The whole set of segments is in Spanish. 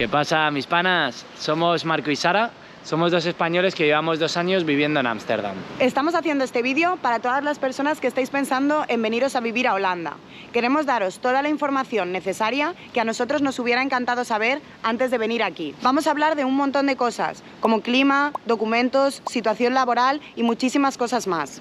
¿Qué pasa, mis panas? Somos Marco y Sara. Somos dos españoles que llevamos 2 años viviendo en Ámsterdam. Estamos haciendo este vídeo para todas las personas que estáis pensando en veniros a vivir a Holanda. Queremos daros toda la información necesaria que a nosotros nos hubiera encantado saber antes de venir aquí. Vamos a hablar de un montón de cosas, como clima, documentos, situación laboral y muchísimas cosas más.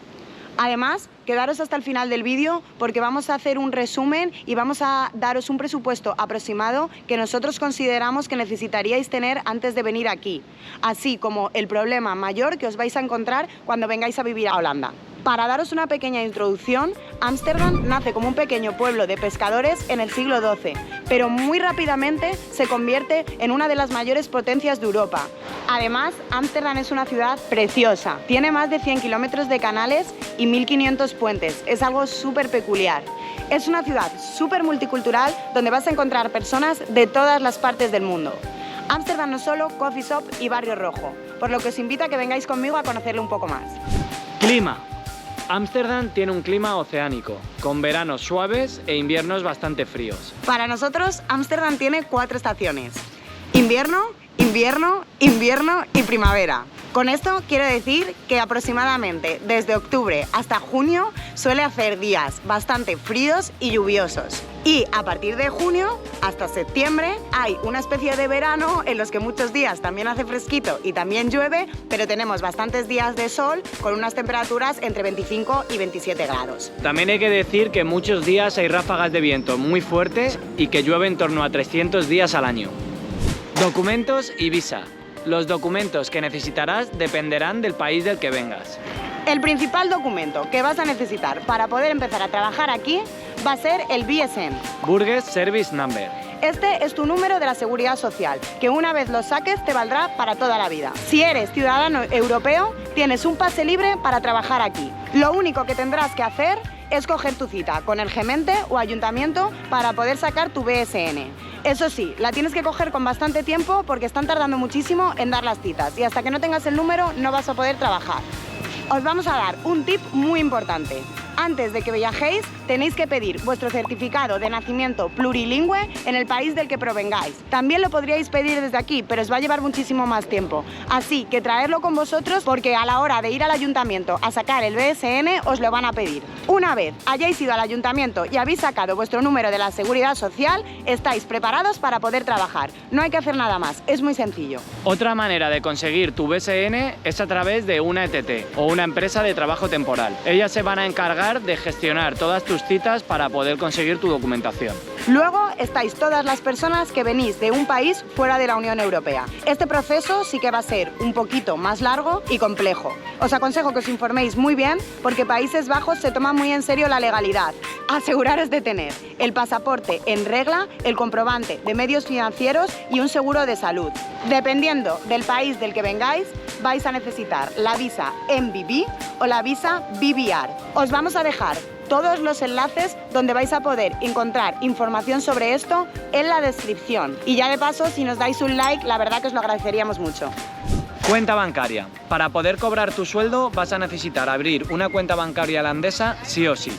Además, quedaros hasta el final del vídeo porque vamos a hacer un resumen y vamos a daros un presupuesto aproximado que nosotros consideramos que necesitaríais tener antes de venir aquí, así como el problema mayor que os vais a encontrar cuando vengáis a vivir a Holanda. Para daros una pequeña introducción, Ámsterdam nace como un pequeño pueblo de pescadores en el siglo XII, pero muy rápidamente se convierte en una de las mayores potencias de Europa. Además, Ámsterdam es una ciudad preciosa, tiene más de 100 kilómetros de canales y 1500 puentes, es algo súper peculiar. Es una ciudad súper multicultural donde vas a encontrar personas de todas las partes del mundo. Ámsterdam no es solo coffee shop y barrio rojo, por lo que os invito a que vengáis conmigo a conocerlo un poco más. Clima. Ámsterdam tiene un clima oceánico, con veranos suaves e inviernos bastante fríos. Para nosotros, Ámsterdam tiene 4 estaciones: invierno, invierno, invierno y primavera. Con esto quiero decir que aproximadamente desde octubre hasta junio suele hacer días bastante fríos y lluviosos. Y a partir de junio hasta septiembre hay una especie de verano en los que muchos días también hace fresquito y también llueve, pero tenemos bastantes días de sol con unas temperaturas entre 25 y 27 grados. También hay que decir que muchos días hay ráfagas de viento muy fuertes y que llueve en torno a 300 días al año. Documentos y visa. Los documentos que necesitarás dependerán del país del que vengas. El principal documento que vas a necesitar para poder empezar a trabajar aquí va a ser el BSN. Burgers Service Number. Este es tu número de la seguridad social, que una vez lo saques te valdrá para toda la vida. Si eres ciudadano europeo, tienes un pase libre para trabajar aquí. Lo único que tendrás que hacer es coger tu cita con el gemeente o ayuntamiento para poder sacar tu BSN. Eso sí, la tienes que coger con bastante tiempo porque están tardando muchísimo en dar las citas y hasta que no tengas el número no vas a poder trabajar. Os vamos a dar un tip muy importante. Antes de que viajéis, tenéis que pedir vuestro certificado de nacimiento plurilingüe en el país del que provengáis. También lo podríais pedir desde aquí, pero os va a llevar muchísimo más tiempo. Así que traedlo con vosotros porque a la hora de ir al ayuntamiento a sacar el BSN os lo van a pedir. Una vez hayáis ido al ayuntamiento y habéis sacado vuestro número de la seguridad social, estáis preparados para poder trabajar. No hay que hacer nada más, es muy sencillo. Otra manera de conseguir tu BSN es a través de una ETT o una empresa de trabajo temporal. Ellas se van a encargar de gestionar todas tus citas para poder conseguir tu documentación. Luego estáis todas las personas que venís de un país fuera de la Unión Europea. Este proceso sí que va a ser un poquito más largo y complejo. Os aconsejo que os informéis muy bien porque Países Bajos se toma muy en serio la legalidad. Aseguraros de tener el pasaporte en regla, el comprobante de medios financieros y un seguro de salud. Dependiendo del país del que vengáis, vais a necesitar la visa MBB o la visa BBR. Os vamos a dejar todos los enlaces donde vais a poder encontrar información sobre esto en la descripción. Y ya de paso, si nos dais un like, la verdad que os lo agradeceríamos mucho. Cuenta bancaria. Para poder cobrar tu sueldo vas a necesitar abrir una cuenta bancaria holandesa sí o sí.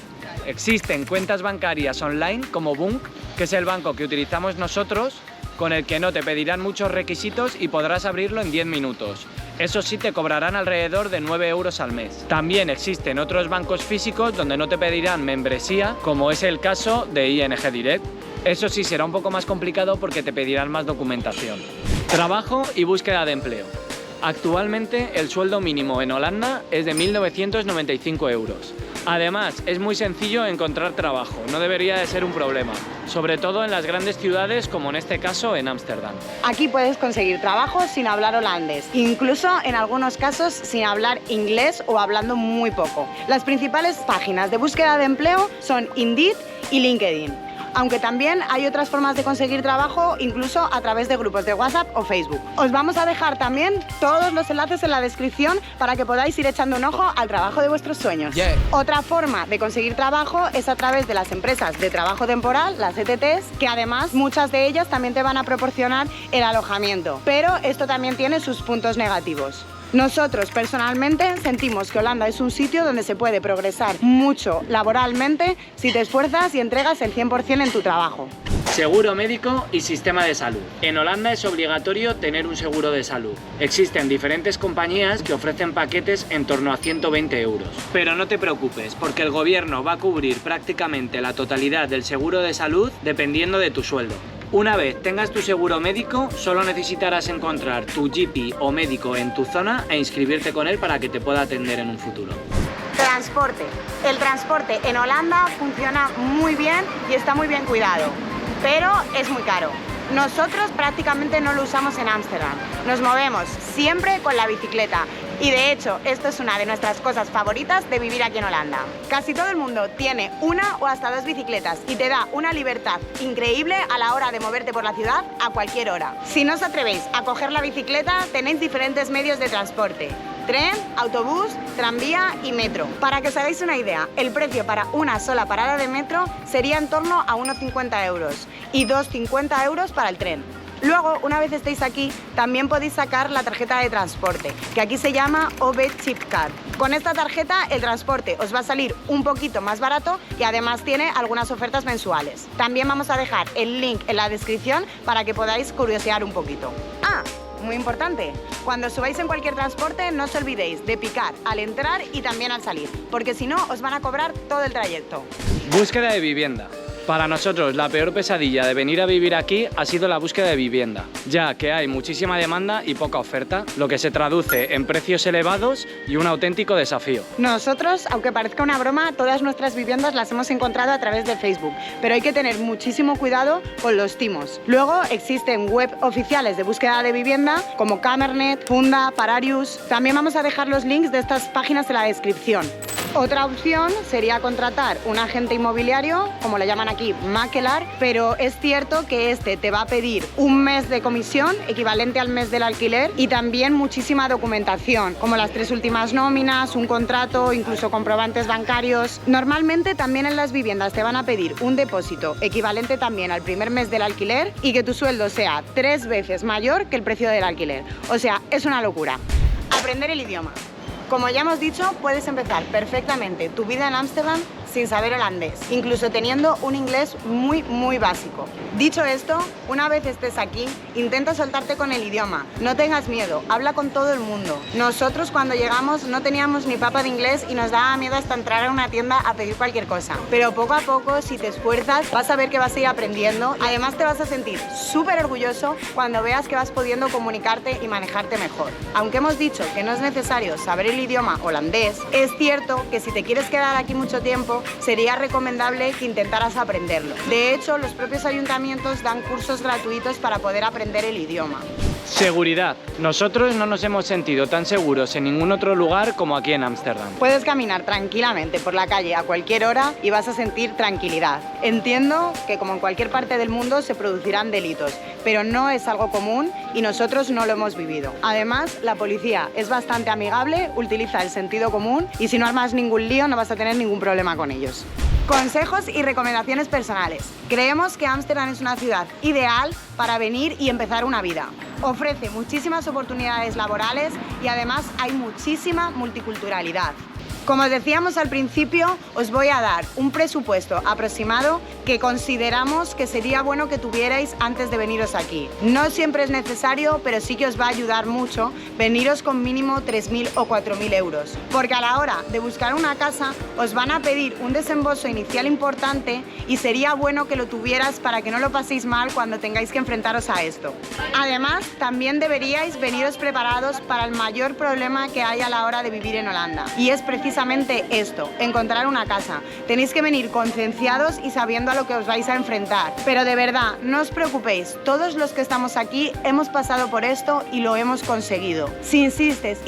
Existen cuentas bancarias online como Bunk, que es el banco que utilizamos nosotros, con el que no te pedirán muchos requisitos y podrás abrirlo en 10 minutos. Eso sí, te cobrarán alrededor de 9 euros al mes. También existen otros bancos físicos donde no te pedirán membresía, como es el caso de ING Direct. Eso sí, será un poco más complicado porque te pedirán más documentación. Trabajo y búsqueda de empleo. Actualmente el sueldo mínimo en Holanda es de 1.995 euros. Además, es muy sencillo encontrar trabajo, no debería de ser un problema, sobre todo en las grandes ciudades como en este caso en Ámsterdam. Aquí puedes conseguir trabajo sin hablar holandés, incluso en algunos casos sin hablar inglés o hablando muy poco. Las principales páginas de búsqueda de empleo son Indeed y LinkedIn. Aunque también hay otras formas de conseguir trabajo, incluso a través de grupos de WhatsApp o Facebook. Os vamos a dejar también todos los enlaces en la descripción para que podáis ir echando un ojo al trabajo de vuestros sueños. Otra forma de conseguir trabajo es a través de las empresas de trabajo temporal, las ETTs, que además muchas de ellas también te van a proporcionar el alojamiento. Pero esto también tiene sus puntos negativos. Nosotros personalmente sentimos que Holanda es un sitio donde se puede progresar mucho laboralmente si te esfuerzas y entregas el 100% en tu trabajo. Seguro médico y sistema de salud. En Holanda es obligatorio tener un seguro de salud. Existen diferentes compañías que ofrecen paquetes en torno a 120 euros. Pero no te preocupes, porque el gobierno va a cubrir prácticamente la totalidad del seguro de salud dependiendo de tu sueldo. Una vez tengas tu seguro médico, solo necesitarás encontrar tu GP o médico en tu zona e inscribirte con él para que te pueda atender en un futuro. Transporte. El transporte en Holanda funciona muy bien y está muy bien cuidado, pero es muy caro. Nosotros prácticamente no lo usamos en Ámsterdam. Nos movemos siempre con la bicicleta. Y de hecho, esto es una de nuestras cosas favoritas de vivir aquí en Holanda. Casi todo el mundo tiene una o hasta dos bicicletas y te da una libertad increíble a la hora de moverte por la ciudad a cualquier hora. Si no os atrevéis a coger la bicicleta, tenéis diferentes medios de transporte. Tren, autobús, tranvía y metro. Para que os hagáis una idea, el precio para una sola parada de metro sería en torno a unos 50 euros y 2,50 euros para el tren. Luego, una vez estéis aquí, también podéis sacar la tarjeta de transporte, que aquí se llama OV Chip Card. Con esta tarjeta el transporte os va a salir un poquito más barato y además tiene algunas ofertas mensuales. También vamos a dejar el link en la descripción para que podáis curiosear un poquito. Muy importante, cuando subáis en cualquier transporte no os olvidéis de picar al entrar y también al salir, porque si no os van a cobrar todo el trayecto. Búsqueda de vivienda. Para nosotros, la peor pesadilla de venir a vivir aquí ha sido la búsqueda de vivienda, ya que hay muchísima demanda y poca oferta, lo que se traduce en precios elevados y un auténtico desafío. Nosotros, aunque parezca una broma, todas nuestras viviendas las hemos encontrado a través de Facebook, pero hay que tener muchísimo cuidado con los timos. Luego existen web oficiales de búsqueda de vivienda como Kamernet, Funda, Pararius. También vamos a dejar los links de estas páginas en la descripción. Otra opción sería contratar un agente inmobiliario, como le llaman aquí, makelar, pero es cierto que este te va a pedir un mes de comisión, equivalente al mes del alquiler, y también muchísima documentación, como las 3 últimas nóminas, un contrato, incluso comprobantes bancarios. Normalmente también en las viviendas te van a pedir un depósito equivalente también al primer mes del alquiler y que tu sueldo sea 3 veces mayor que el precio del alquiler. O sea, es una locura. Aprender el idioma. Como ya hemos dicho, puedes empezar perfectamente tu vida en Ámsterdam sin saber holandés, incluso teniendo un inglés muy básico. Dicho esto, una vez estés aquí, intenta soltarte con el idioma. No tengas miedo, habla con todo el mundo. Nosotros cuando llegamos no teníamos ni papa de inglés y nos daba miedo hasta entrar a una tienda a pedir cualquier cosa. Pero poco a poco, si te esfuerzas, vas a ver que vas a ir aprendiendo. Además te vas a sentir súper orgulloso cuando veas que vas pudiendo comunicarte y manejarte mejor. Aunque hemos dicho que no es necesario saber el idioma holandés, es cierto que si te quieres quedar aquí mucho tiempo, sería recomendable que intentaras aprenderlo. De hecho, los propios ayuntamientos dan cursos gratuitos para poder aprender el idioma. Seguridad. Nosotros no nos hemos sentido tan seguros en ningún otro lugar como aquí en Ámsterdam. Puedes caminar tranquilamente por la calle a cualquier hora y vas a sentir tranquilidad. Entiendo que como en cualquier parte del mundo se producirán delitos, pero no es algo común y nosotros no lo hemos vivido. Además, la policía es bastante amigable, utiliza el sentido común y si no armas ningún lío no vas a tener ningún problema con ellos. Consejos y recomendaciones personales. Creemos que Ámsterdam es una ciudad ideal para venir y empezar una vida. Ofrece muchísimas oportunidades laborales y además hay muchísima multiculturalidad. Como os decíamos al principio, os voy a dar un presupuesto aproximado que consideramos que sería bueno que tuvierais antes de veniros aquí. No siempre es necesario, pero sí que os va a ayudar mucho veniros con mínimo 3.000 o 4.000 euros. Porque a la hora de buscar una casa, os van a pedir un desembolso inicial importante y sería bueno que lo tuvieras para que no lo paséis mal cuando tengáis que enfrentaros a esto. Además, también deberíais veniros preparados para el mayor problema que hay a la hora de vivir en Holanda. Y es precisamente esto, encontrar una casa. Tenéis que venir concienciados y sabiendo a lo que os vais a enfrentar. Pero de verdad, no os preocupéis, todos los que estamos aquí hemos pasado por esto y lo hemos conseguido. Si insistes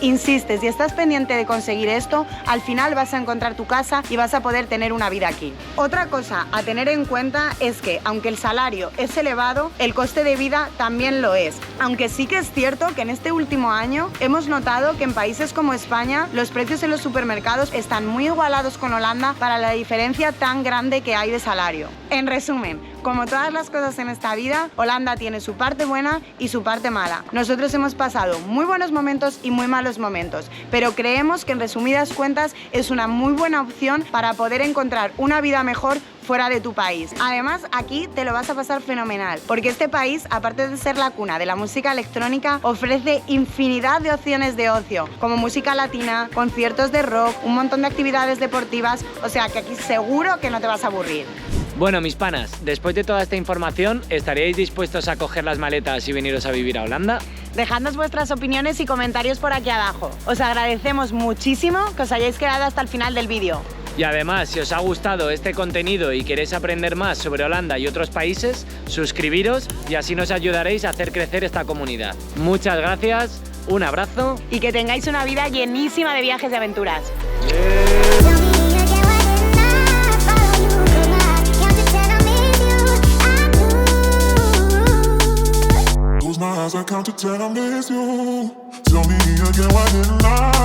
y estás pendiente de conseguir esto, al final vas a encontrar tu casa y vas a poder tener una vida aquí. Otra cosa a tener en cuenta es que, aunque el salario es elevado, el coste de vida también lo es. Aunque sí que es cierto que en este último año hemos notado que en países como España los precios en los supermercados están muy igualados con Holanda para la diferencia tan grande que hay de salario. En resumen, Como todas las cosas en esta vida, Holanda tiene su parte buena y su parte mala. Nosotros hemos pasado muy buenos momentos y muy malos momentos, pero creemos que en resumidas cuentas es una muy buena opción para poder encontrar una vida mejor fuera de tu país. Además, aquí te lo vas a pasar fenomenal, porque este país, aparte de ser la cuna de la música electrónica, ofrece infinidad de opciones de ocio, como música latina, conciertos de rock, un montón de actividades deportivas, o sea que aquí seguro que no te vas a aburrir. Bueno, mis panas, después de toda esta información, ¿estaríais dispuestos a coger las maletas y veniros a vivir a Holanda? Dejadnos vuestras opiniones y comentarios por aquí abajo. Os agradecemos muchísimo que os hayáis quedado hasta el final del vídeo. Y además, si os ha gustado este contenido y queréis aprender más sobre Holanda y otros países, suscribiros y así nos ayudaréis a hacer crecer esta comunidad. Muchas gracias, un abrazo y que tengáis una vida llenísima de viajes y aventuras. I count to 10, I miss you. Tell me again, why didn't I?